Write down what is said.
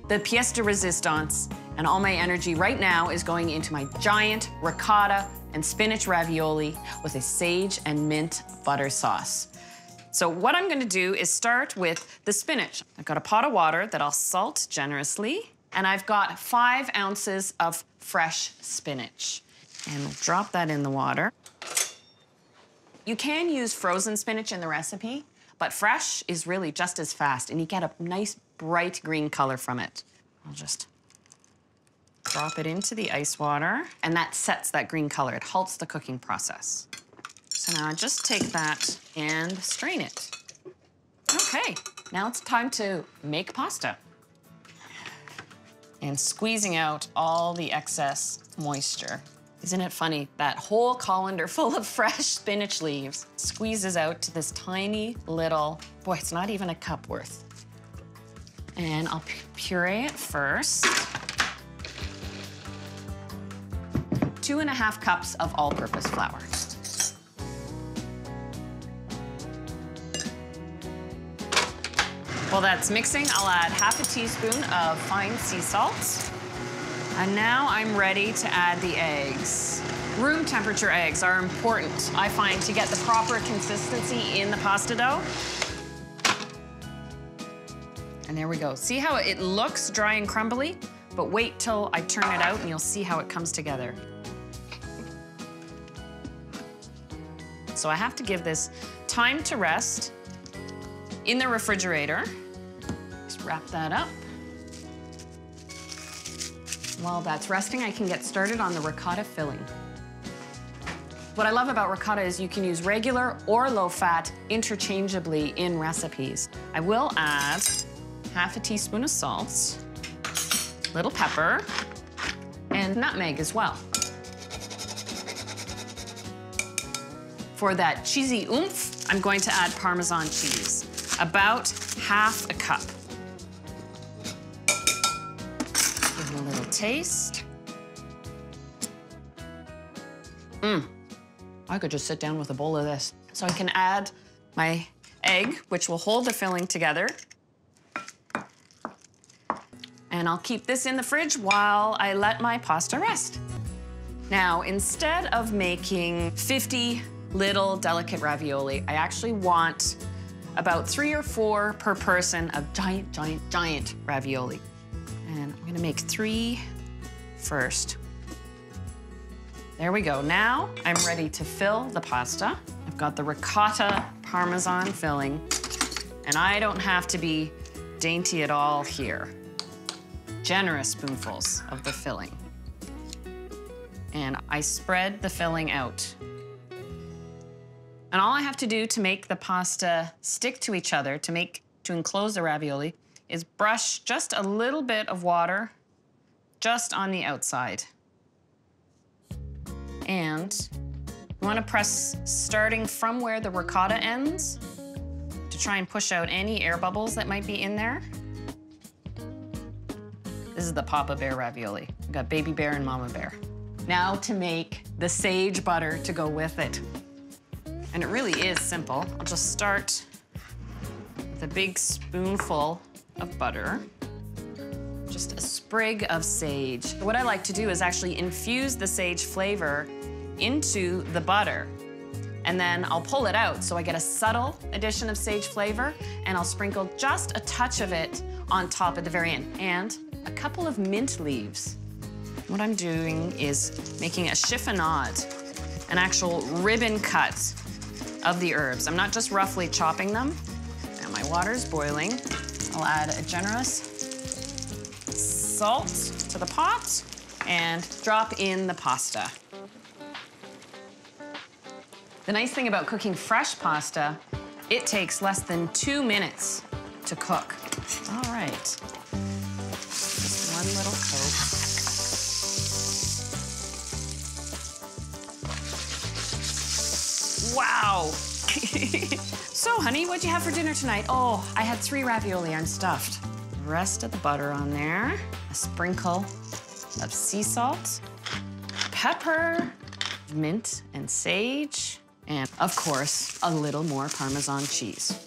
The pièce de résistance and all my energy right now is going into my giant ricotta and spinach ravioli with a sage and mint butter sauce. So what I'm gonna do is start with the spinach. I've got a pot of water that I'll salt generously, and I've got 5 ounces of fresh spinach. And we'll drop that in the water. You can use frozen spinach in the recipe, but fresh is really just as fast, and you get a nice bright green color from it. I'll just drop it into the ice water, and that sets that green color. It halts the cooking process. So now I just take that and strain it. Okay, now it's time to make pasta. And squeezing out all the excess moisture. Isn't it funny? That whole colander full of fresh spinach leaves squeezes out to this tiny little, boy, it's not even a cup worth. And I'll puree it first. 2½ cups of all-purpose flour. While that's mixing, I'll add ½ teaspoon of fine sea salt. And now I'm ready to add the eggs. Room temperature eggs are important, I find, to get the proper consistency in the pasta dough. And there we go. See how it looks dry and crumbly? But wait till I turn it out and you'll see how it comes together. So I have to give this time to rest in the refrigerator. Just wrap that up. While that's resting, I can get started on the ricotta filling. What I love about ricotta is you can use regular or low-fat interchangeably in recipes. I will add ½ teaspoon of salt, little pepper, and nutmeg as well. For that cheesy oomph, I'm going to add Parmesan cheese, about ½ a cup. Give it a little taste. I could just sit down with a bowl of this. So I can add my egg, which will hold the filling together. And I'll keep this in the fridge while I let my pasta rest. Now, instead of making 50 little delicate ravioli, I actually want about 3 or 4 per person of giant ravioli. And I'm gonna make 3 first. There we go. Now I'm ready to fill the pasta. I've got the ricotta Parmesan filling, and I don't have to be dainty at all here. Generous spoonfuls of the filling. And I spread the filling out. And all I have to do to make the pasta stick to each other, to enclose the ravioli, is brush just a little bit of water just on the outside. And you want to press starting from where the ricotta ends to try and push out any air bubbles that might be in there. This is the Papa Bear ravioli. We've got Baby Bear and Mama Bear. Now to make the sage butter to go with it. And it really is simple. I'll just start with a big spoonful of butter, just a sprig of sage. What I like to do is actually infuse the sage flavor into the butter, and then I'll pull it out so I get a subtle addition of sage flavor, and I'll sprinkle just a touch of it on top at the very end, and a couple of mint leaves. What I'm doing is making a chiffonade, an actual ribbon cut of the herbs. I'm not just roughly chopping them. Now my water's boiling. I'll add a generous salt to the pot and drop in the pasta. The nice thing about cooking fresh pasta, it takes less than 2 minutes to cook. All right, just one little coat. Wow. So, honey, what'd you have for dinner tonight? Oh, I had 3 ravioli. I'm stuffed. The rest of the butter on there, a sprinkle of sea salt, pepper, mint and sage, and, of course, a little more Parmesan cheese.